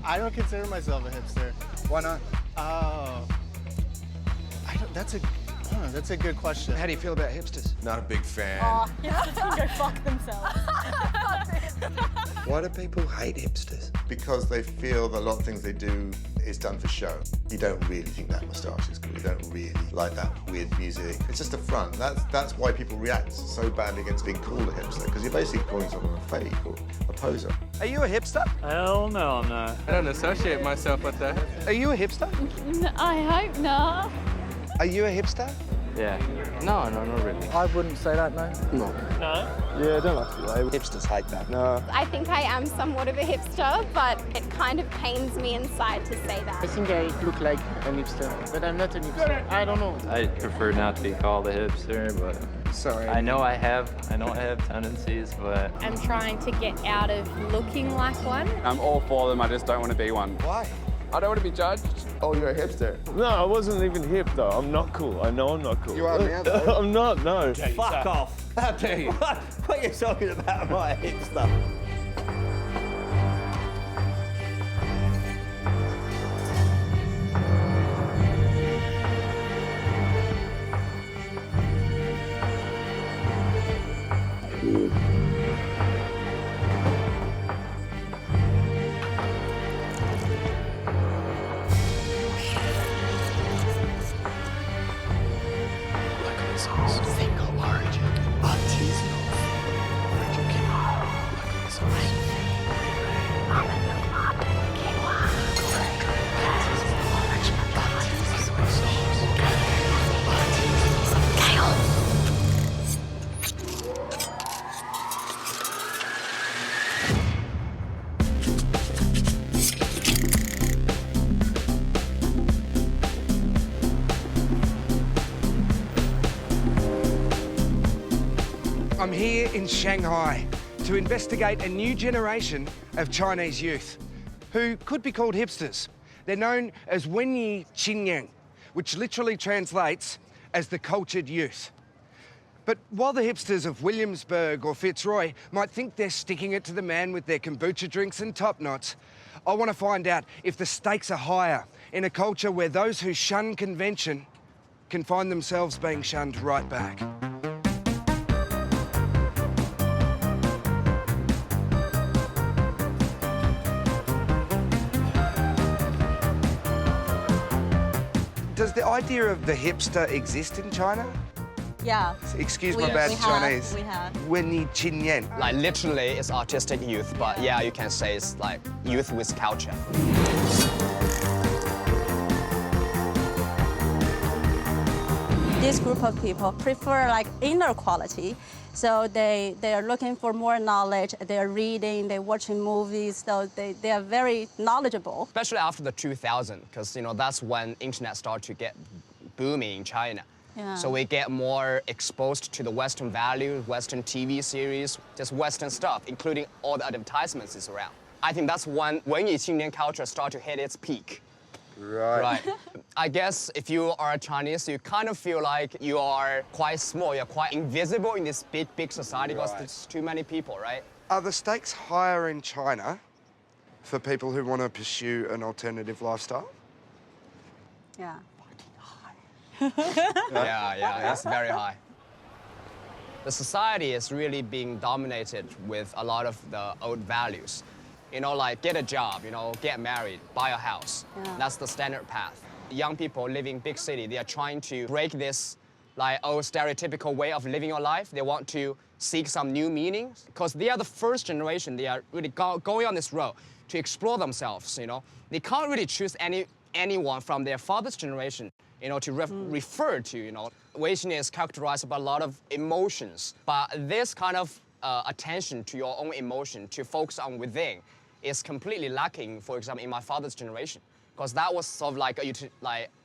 I don't consider myself a hipster. Why not? Oh, that's a good question. How do you feel about hipsters? Not a big fan. Oh, hipsters can go fuck themselves. Why do people hate hipsters? Because they feel that a lot of things they do is done for show. You don't really think that moustache is cool. You don't really like that weird music. It's just a front. That's why people react so badly against being called a hipster, because you're basically calling someone a fake or a poser. Are you a hipster? Hell no, I'm not. I don't associate myself with that. Are you a hipster? I hope not. Are you a hipster? Yeah. No, not really. I wouldn't say that, no. No? Yeah, I don't like to be labelled. Hipsters hate that. No. I think I am somewhat of a hipster, but it kind of pains me inside to say that. I think I look like a hipster, but I'm not a hipster. I don't know. I prefer not to be called a hipster, but Sorry. I know I have tendencies, but I'm trying to get out of looking like one. I'm all for them, I just don't want to be one. Why? I don't want to be judged. Oh, you're a hipster? No, I wasn't even hip, though. I'm not cool. I know I'm not cool. You are now, though. I'm not, no. Fuck off. How dare you? What are you talking about, my hipster? Single origin, artisanal. I'm here in Shanghai to investigate a new generation of Chinese youth who could be called hipsters. They're known as Wenyi Qingyang, which literally translates as the cultured youth. But while the hipsters of Williamsburg or Fitzroy might think they're sticking it to the man with their kombucha drinks and top knots, I want to find out if the stakes are higher in a culture where those who shun convention can find themselves being shunned right back. Does the idea of the hipster exist in China? Yeah. Excuse my bad Chinese. We have. Wenyi Qinyan. Like literally, it's artistic youth, but yeah, you can say it's like youth with culture. This group of people prefer like inner quality. So they are looking for more knowledge, they're reading, they're watching movies, so they are very knowledgeable. Especially after the 2000, because that's when internet started to get booming in China. Yeah. So we get more exposed to the Western values, Western TV series, just Western stuff, including all the advertisements is around. I think that's when Qingyang culture started to hit its peak. Right. I guess if you are a Chinese, you kind of feel like you are quite small, you're quite invisible in this big society because there's too many people, right? Are the stakes higher in China for people who want to pursue an alternative lifestyle? Yeah. Yeah, it's very high. The society is really being dominated with a lot of the old values. Like get a job, get married, buy a house. Yeah. That's the standard path. Young people living in big city, they are trying to break this old stereotypical way of living your life. They want to seek some new meanings because they are the first generation. They are really going on this road to explore themselves, They can't really choose anyone from their father's generation, to refer to, Weixin is characterized by a lot of emotions, but this kind of attention to your own emotion, to focus on within, is completely lacking, for example, in my father's generation, because that was sort of like a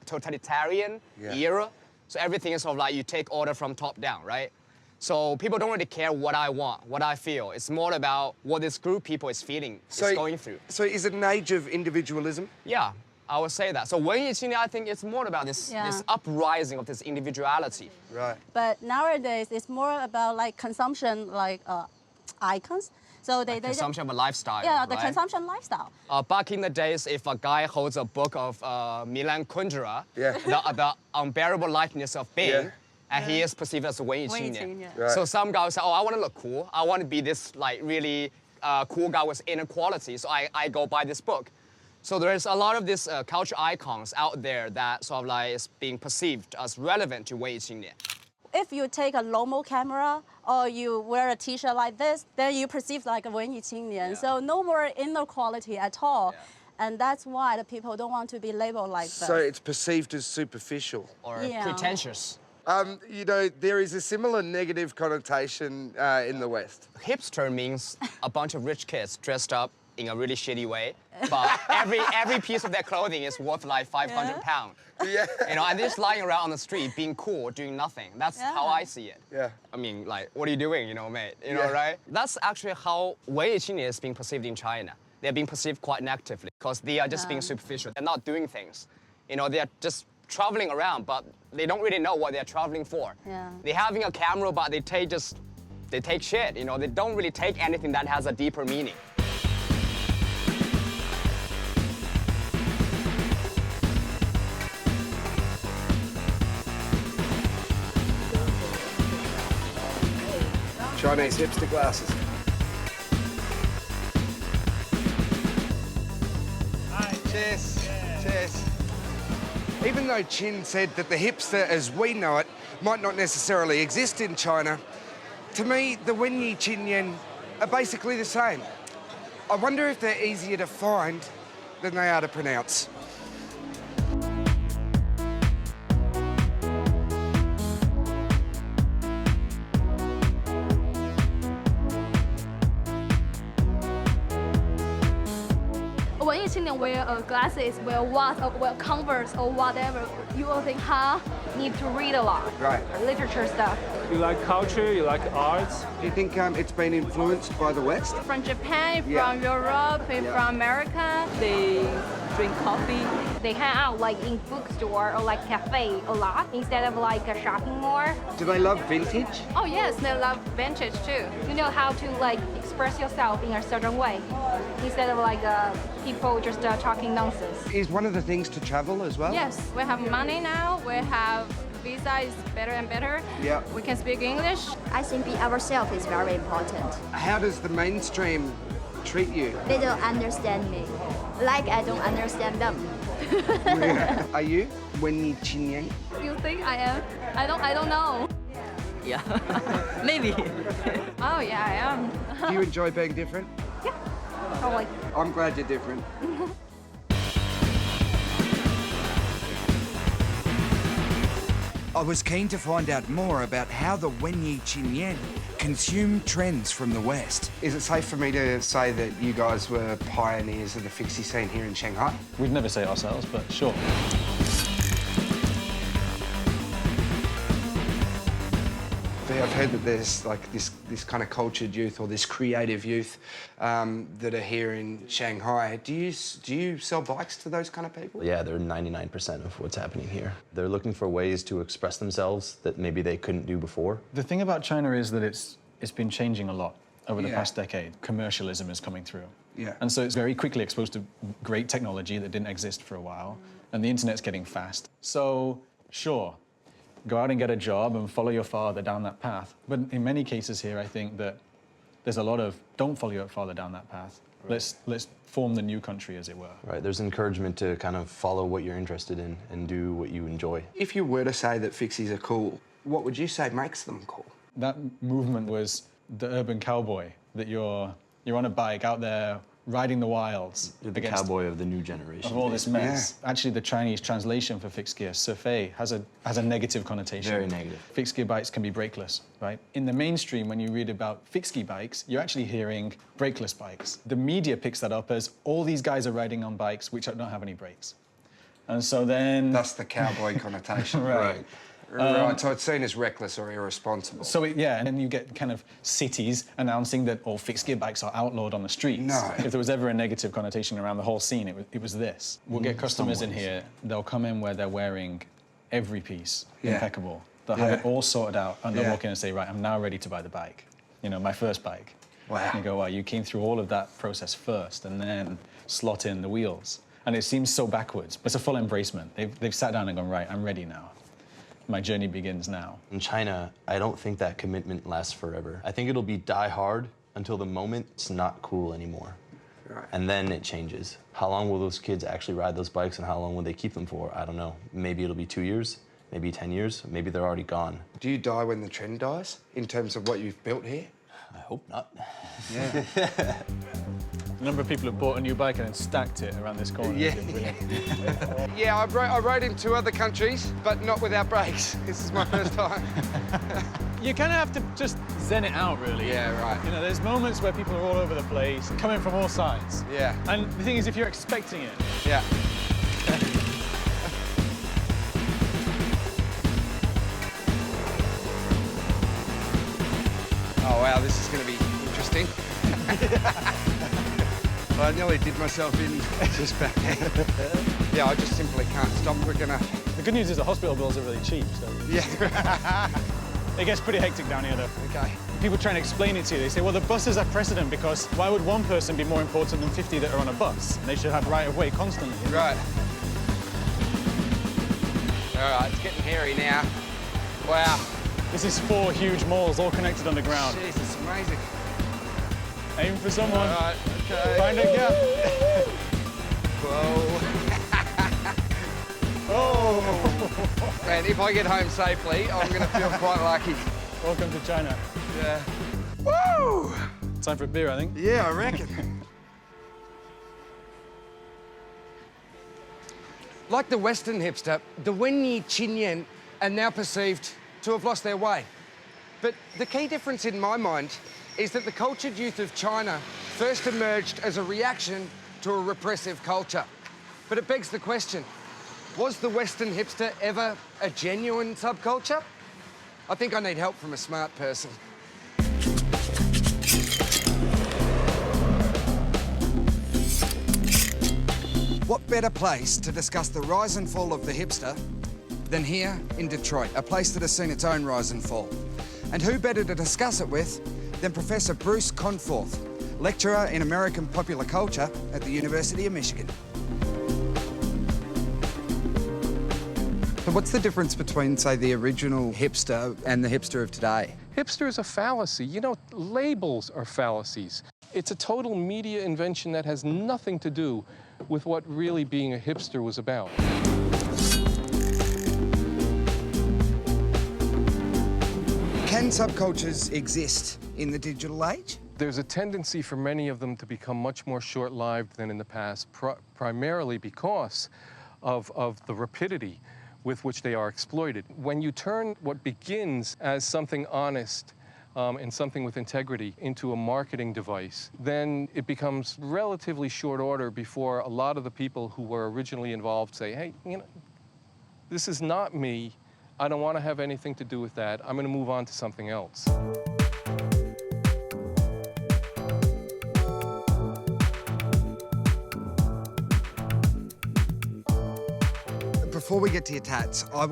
totalitarian era. So everything is sort of like you take order from top down, right? So people don't really care what I want, what I feel. It's more about what this group of people is feeling, is going through. So is it an age of individualism? Yeah, I would say that. So Wenyi Qingyang, I think it's more about this uprising of this individuality. Right. But nowadays, it's more about like consumption, like icons. So they consumption of a lifestyle. Yeah, the right? consumption lifestyle. Back in the days, if a guy holds a book of Milan Kundera, the unbearable likeness of being, and he is perceived as a 文艺青年. So some guys say, oh, I want to look cool. I want to be this like really cool guy with inequality. So I go buy this book. So there's a lot of these culture icons out there that sort of like is being perceived as relevant to 文艺青年. If you take a Lomo camera or you wear a T-shirt like this, then you perceive like a 文艺青年. So no more inner quality at all. And that's why the people don't want to be labeled like that. So it's perceived as superficial. Or pretentious. You know, there is a similar negative connotation in the West. Hipster means a bunch of rich kids dressed up in a really shitty way, but every piece of their clothing is worth like 500 pounds. You know, and they're just lying around on the street, being cool, doing nothing. That's how I see it. I mean, like, what are you doing, you know, mate? You know, right? That's actually how 文艺青年 is being perceived in China. They're being perceived quite negatively because they are just being superficial. They're not doing things. You know, they're just traveling around, but they don't really know what they're traveling for. They're having a camera, but they take shit. You know, they don't really take anything that has a deeper meaning. Chinese hipster glasses. Cheers. Cheers. Even though Chin said that the hipster as we know it might not necessarily exist in China, to me, the 文艺青年 are basically the same. I wonder if they're easier to find than they are to pronounce. Wear glasses, wear what, or wear Converse or whatever, you will think, need to read a lot. Right. Literature stuff. You like culture, you like arts. Do you think it's been influenced by the West? From Japan, from Europe, from America. They drink coffee. They hang out like in bookstore or like cafe a lot instead of like a shopping mall. Do they love vintage? Oh yes, they love vintage too. You know how to like express yourself in a certain way instead of like people just talking nonsense. Is one of the things to travel as well? Yes, we have money now. We have visa is better and better. Yeah. We can speak English. I think being ourselves is very important. How does the mainstream treat you? They don't understand me, like I don't understand them. Are you 文艺青年? You think I am? I don't know. Yeah, maybe. Oh yeah, I am. Do you enjoy being different? Yeah, probably. I'm glad you're different. I was keen to find out more about how the 文艺青年 consume trends from the West. Is it safe for me to say that you guys were pioneers of the fixie scene here in Shanghai? We'd never say it ourselves, but sure. I've heard that there's like this kind of cultured youth or this creative youth that are here in Shanghai. Do you sell bikes to those kind of people? Yeah, they're 99% of what's happening here. They're looking for ways to express themselves that maybe they couldn't do before. The thing about China is that it's been changing a lot over the past decade. Commercialism is coming through. And so it's very quickly exposed to great technology that didn't exist for a while, and the internet's getting fast. So, sure, go out and get a job and follow your father down that path. But in many cases here, I think that there's a lot of don't follow your father down that path. Right. Let's form the new country, as it were. Right, there's encouragement to kind of follow what you're interested in and do what you enjoy. If you were to say that fixies are cool, what would you say makes them cool? That movement was the urban cowboy, that you're on a bike out there riding the wilds. You're the cowboy of the new generation. Of all this mess. Yeah. Actually, the Chinese translation for fixed gear, surfei, has a negative connotation. Very negative. Fixed gear bikes can be brakeless, right? In the mainstream, when you read about fixed gear bikes, you're actually hearing brakeless bikes. The media picks that up as all these guys are riding on bikes which don't have any brakes. And so then... That's the cowboy connotation. Right. Right, so it's seen as reckless or irresponsible. So, and then you get kind of cities announcing that all fixed gear bikes are outlawed on the streets. No. If there was ever a negative connotation around the whole scene, it was this. We'll get customers in here, they'll come in where they're wearing every piece impeccable. They'll have it all sorted out, and they'll walk in and say, right, I'm now ready to buy the bike. You know, my first bike. Wow. And you go, wow, you came through all of that process first and then slot in the wheels. And it seems so backwards. It's a full embracement. They've sat down and gone, right, I'm ready now. My journey begins now. In China, I don't think that commitment lasts forever. I think it'll be die hard until the moment it's not cool anymore. Right. And then it changes. How long will those kids actually ride those bikes and how long will they keep them for? I don't know. Maybe it'll be 2 years, maybe 10 years, maybe they're already gone. Do you die when the trend dies, in terms of what you've built here? I hope not. Yeah. A number of people have bought a new bike and then stacked it around this corner. Yeah. Yeah, I rode in 2 other countries, but not without brakes. This is my first time. You kind of have to just zen it out, really. Yeah, right. You know, there's moments where people are all over the place, coming from all sides. Yeah. And the thing is, if you're expecting it... Yeah. Oh, wow, this is going to be interesting. I nearly did myself in just back there. Yeah, I just simply can't stop. We're going to... The good news is the hospital bills are really cheap, so... Yeah. It gets pretty hectic down here, though. OK. People try and explain it to you. They say, well, the buses have precedent because why would one person be more important than 50 that are on a bus? They should have right-of-way constantly. Right. All right, it's getting hairy now. Wow. This is 4 huge malls all connected underground. Jeez, it's amazing. Aim for someone. All right, OK. Find a gap. Whoa. Oh! And if I get home safely, I'm going to feel quite lucky. Welcome to China. Yeah. Woo! Time for a beer, I think. Yeah, I reckon. Like the Western hipster, the Wenyi Qinyan are now perceived to have lost their way. But the key difference in my mind is that the cultured youth of China first emerged as a reaction to a repressive culture. But it begs the question, was the Western hipster ever a genuine subculture? I think I need help from a smart person. What better place to discuss the rise and fall of the hipster than here in Detroit, a place that has seen its own rise and fall. And who better to discuss it with than Professor Bruce Conforth, lecturer in American popular culture at the University of Michigan. So what's the difference between, say, the original hipster and the hipster of today? Hipster is a fallacy. You know, labels are fallacies. It's a total media invention that has nothing to do with what really being a hipster was about. Can subcultures exist in the digital age? There's a tendency for many of them to become much more short-lived than in the past, primarily because of the rapidity with which they are exploited. When you turn what begins as something honest and something with integrity into a marketing device, then it becomes relatively short order before a lot of the people who were originally involved say, hey, you know, this is not me. I don't want to have anything to do with that. I'm going to move on to something else. Before we get to your tats, I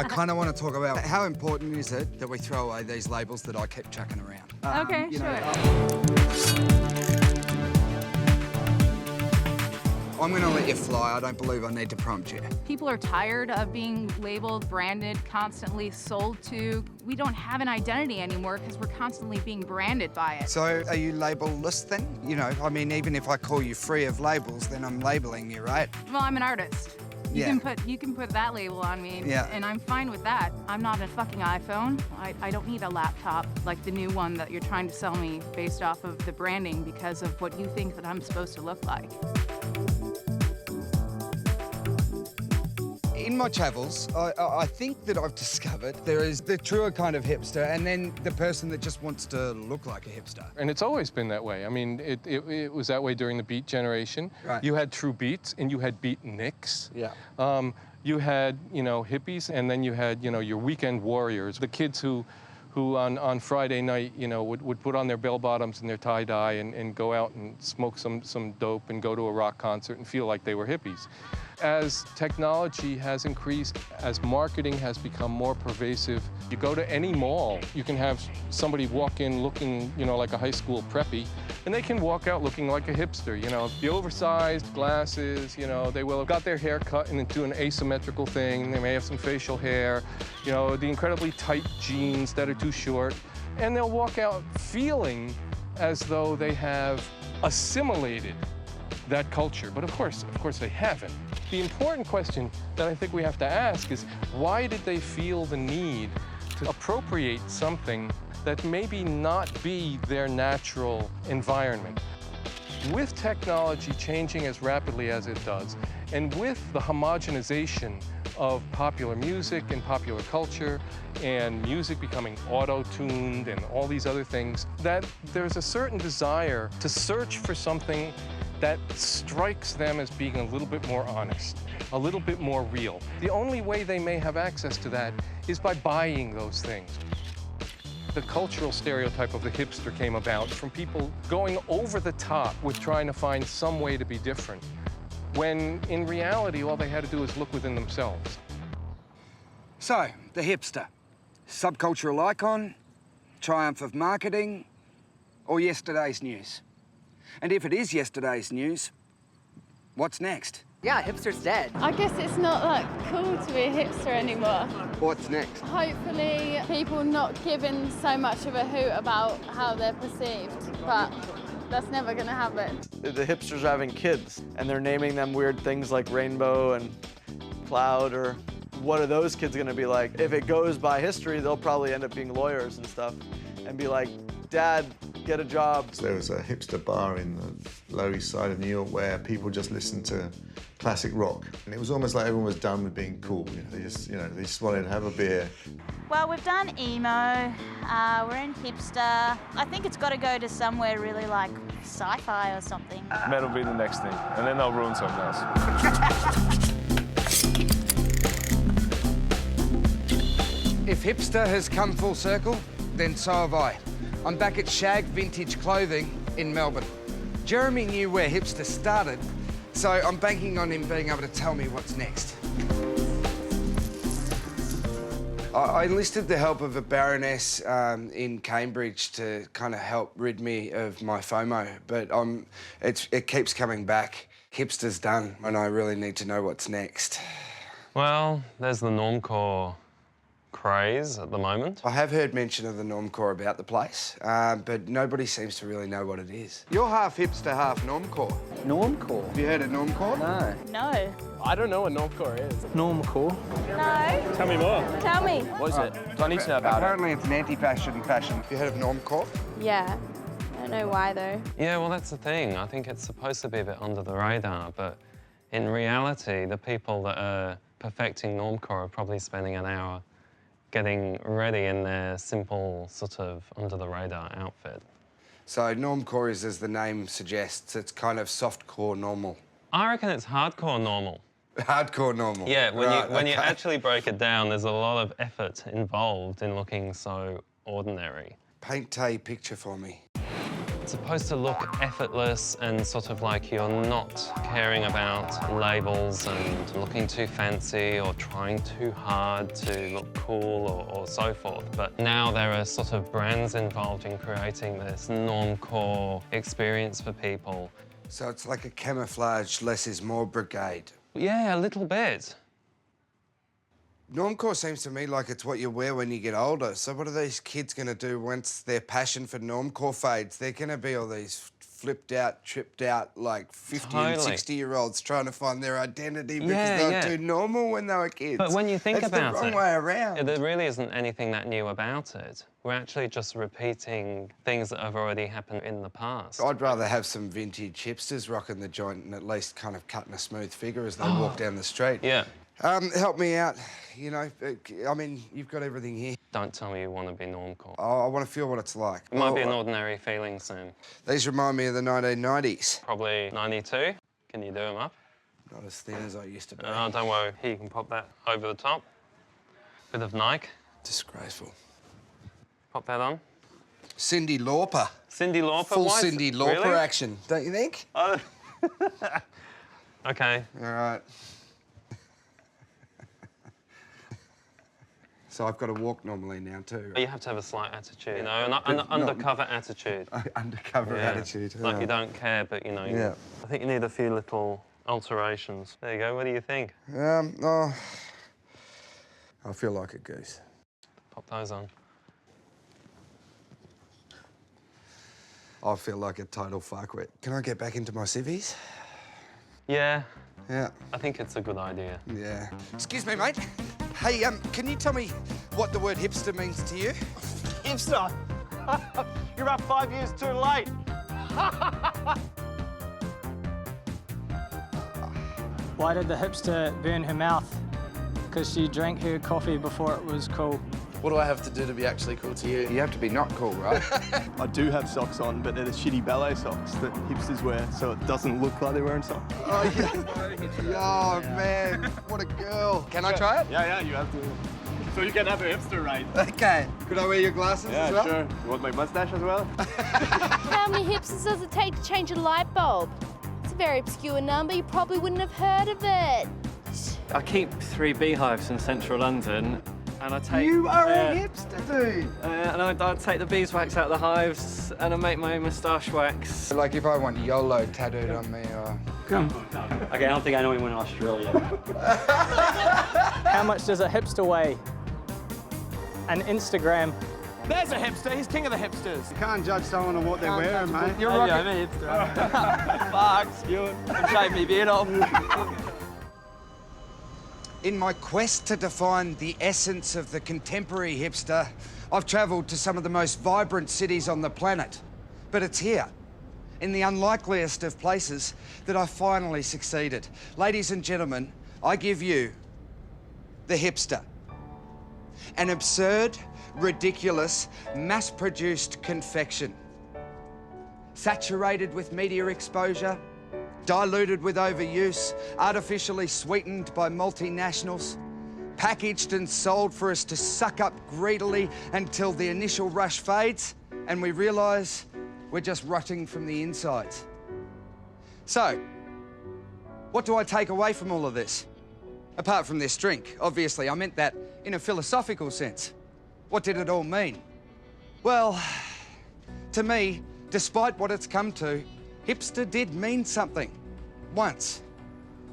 kind of want to talk about how important is it that we throw away these labels that I keep chucking around. Okay, you sure. I'm going to let you fly. I don't believe I need to prompt you. People are tired of being labeled, branded, constantly sold to. We don't have an identity anymore because we're constantly being branded by it. So are you labelless then? You know, I mean, even if I call you free of labels, then I'm labelling you, right? Well, I'm an artist. You can put that label on me, and I'm fine with that. I'm not a fucking iPhone. I don't need a laptop like the new one that you're trying to sell me based off of the branding because of what you think that I'm supposed to look like. In my travels, I think that I've discovered there is the truer kind of hipster and then the person that just wants to look like a hipster. And it's always been that way. I mean, it was that way during the Beat generation. Right. You had true beats and you had beatniks. Yeah. You had, you know, hippies, and then you had, you know, your weekend warriors, the kids who on Friday night, you know, would put on their bell-bottoms and their tie-dye and go out and smoke some dope and go to a rock concert and feel like they were hippies. as technology has increased, as marketing has become more pervasive, you go to any mall, you can have somebody walk in looking, you know, like a high school preppy, and they can walk out looking like a hipster, you know. The oversized glasses, you know, they will have got their hair cut and do an asymmetrical thing, they may have some facial hair, you know, the incredibly tight jeans that are too short, and they'll walk out feeling as though they have assimilated that culture. But of course they haven't. The important question that I think we have to ask is, why did they feel the need to appropriate something that maybe not be their natural environment? With technology changing as rapidly as it does, and with the homogenization of popular music and popular culture, and music becoming auto-tuned and all these other things, that there's a certain desire to search for something that strikes them as being a little bit more honest, a little bit more real. The only way they may have access to that is by buying those things. The cultural stereotype of the hipster came about from people going over the top with trying to find some way to be different, when in reality, all they had to do was look within themselves. So, the hipster. Subcultural icon, triumph of marketing, or yesterday's news? And if it is yesterday's news, what's next? Yeah, hipster's dead. I guess it's not that cool to be a hipster anymore. What's next? Hopefully people not giving so much of a hoot about how they're perceived, but that's never gonna happen. The hipsters are having kids, and they're naming them weird things like rainbow and cloud, or what are those kids gonna be like? If it goes by history, they'll probably end up being lawyers and stuff, and be like, Dad, get a job. So there was a hipster bar in the Lower East Side of New York where people just listened to classic rock. And it was almost like everyone was done with being cool. You know, they just wanted to have a beer. Well, we've done emo, we're in hipster. I think it's got to go to somewhere really like sci-fi or something. Metal will be the next thing, and then they'll ruin something else. If hipster has come full circle, then so have I. I'm back at Shag Vintage Clothing in Melbourne. Jeremy knew where hipster started, so I'm banking on him being able to tell me what's next. I enlisted the help of a baroness in Cambridge to kind of help rid me of my FOMO, but it keeps coming back. Hipster's done, and I really need to know what's next. Well, there's the normcore craze at the moment. I have heard mention of the normcore about the place, but nobody seems to really know what it is. You're half hipster, half normcore. Normcore? Have you heard of normcore? No. No. I don't know what normcore is. Normcore? No. Tell me more. Tell me. What is it? Do I need to know about Apparently it's an anti-fashion fashion. Have you heard of normcore? Yeah, I don't know why though. Yeah, well, that's the thing. I think it's supposed to be a bit under the radar, but in reality, the people that are perfecting normcore are probably spending an hour getting ready in their simple, sort of under-the-radar outfit. So normcore is, as the name suggests, it's kind of softcore normal. I reckon it's hardcore normal. Hardcore normal. Yeah, when you okay. actually break it down, there's a lot of effort involved in looking so ordinary. Paint a picture for me. It's supposed to look effortless and sort of like you're not caring about labels and looking too fancy or trying too hard to look cool or so forth. But now there are sort of brands involved in creating this normcore experience for people. So it's like a camouflage, less is more brigade. Yeah, a little bit. Normcore seems to me like it's what you wear when you get older. So what are these kids going to do once their passion for normcore fades? They're going to be all these flipped out, tripped out, like 50 and 60-year-olds trying to find their identity because they were too normal when they were kids. But when you think about it... That's the wrong way around. There really isn't anything that new about it. We're actually just repeating things that have already happened in the past. I'd rather have some vintage hipsters rocking the joint and at least kind of cutting a smooth figure as they walk down the street. Yeah. Help me out, you know. I mean, you've got everything here. Don't tell me you want to be normcore. I want to feel what it's like. It might be an ordinary feeling soon. These remind me of the 1990s. Probably 92. Can you do them up? Not as thin as I used to be. Oh, don't worry. Here, you can pop that over the top. Bit of Nike. Disgraceful. Pop that on. Cyndi Lauper. Cyndi Lauper? Full Cyndi Lauper action, don't you think? Oh. OK. All right. So I've got to walk normally now too. But you have to have a slight attitude, you know, an undercover attitude. Undercover attitude. Like you don't care, but you know. Yeah. I think you need a few little alterations. There you go. What do you think? Oh, I feel like a goose. Pop those on. I feel like a total fuckwit. Can I get back into my civvies? Yeah. Yeah. I think it's a good idea. Yeah. Excuse me, mate. Hey, can you tell me what the word hipster means to you? Hipster? You're about 5 years too late. Why did the hipster burn her mouth? Because she drank her coffee before it was cool. What do I have to do to be actually cool to you? You have to be not cool, right? I do have socks on, but they're the shitty ballet socks that hipsters wear, so it doesn't look like they're wearing socks. Oh, yeah. Oh, man, what a girl. Can I try it? Yeah, you have to. So you can have a hipster ride. Okay. Could I wear your glasses as well? Yeah, sure. You want my mustache as well? How many hipsters does it take to change a light bulb? It's a very obscure number. You probably wouldn't have heard of it. I keep 3 beehives in central London, and I take... You are a hipster, dude! And I take the beeswax out of the hives, and I make my own moustache wax. Like if I want YOLO tattooed on me, or... Come. Okay, I don't think I know anyone in Australia. How much does a hipster weigh? An Instagram. There's a hipster. He's king of the hipsters. You can't judge someone on what they're wearing, mate. You're rocking. I'm a hipster. Fuck, you. I'm shaving me beard off. In my quest to define the essence of the contemporary hipster, I've travelled to some of the most vibrant cities on the planet. But it's here, in the unlikeliest of places, that I finally succeeded. Ladies and gentlemen, I give you the hipster. An absurd, ridiculous, mass-produced confection. Saturated with media exposure, diluted with overuse, artificially sweetened by multinationals, packaged and sold for us to suck up greedily until the initial rush fades and we realise we're just rotting from the insides. So, what do I take away from all of this? Apart from this drink, obviously, I meant that in a philosophical sense. What did it all mean? Well, to me, despite what it's come to, hipster did mean something. Once.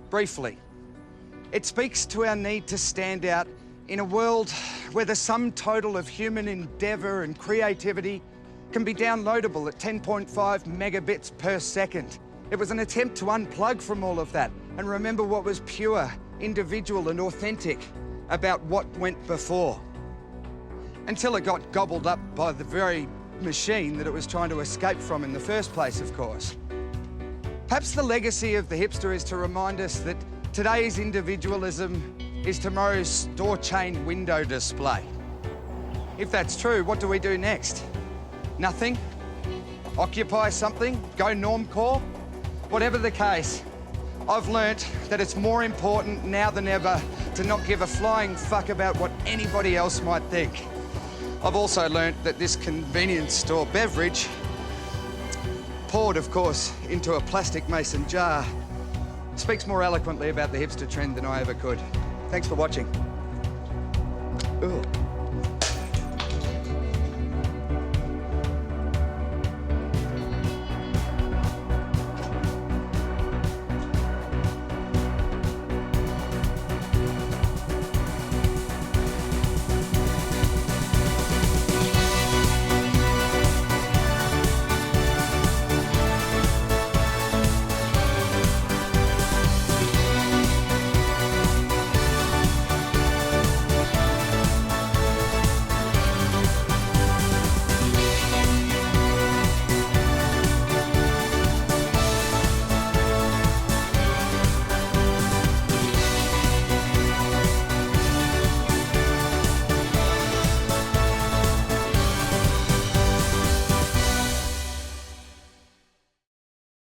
Briefly. It speaks to our need to stand out in a world where the sum total of human endeavour and creativity can be downloadable at 10.5 megabits per second. It was an attempt to unplug from all of that and remember what was pure, individual and authentic about what went before. Until it got gobbled up by the very machine that it was trying to escape from in the first place, of course. Perhaps the legacy of the hipster is to remind us that today's individualism is tomorrow's store chain window display. If that's true, what do we do next? Nothing? Occupy something? Go normcore? Whatever the case, I've learnt that it's more important now than ever to not give a flying fuck about what anybody else might think. I've also learnt that this convenience store beverage, poured, of course, into a plastic mason jar, speaks more eloquently about the hipster trend than I ever could. Thanks for watching. Ugh.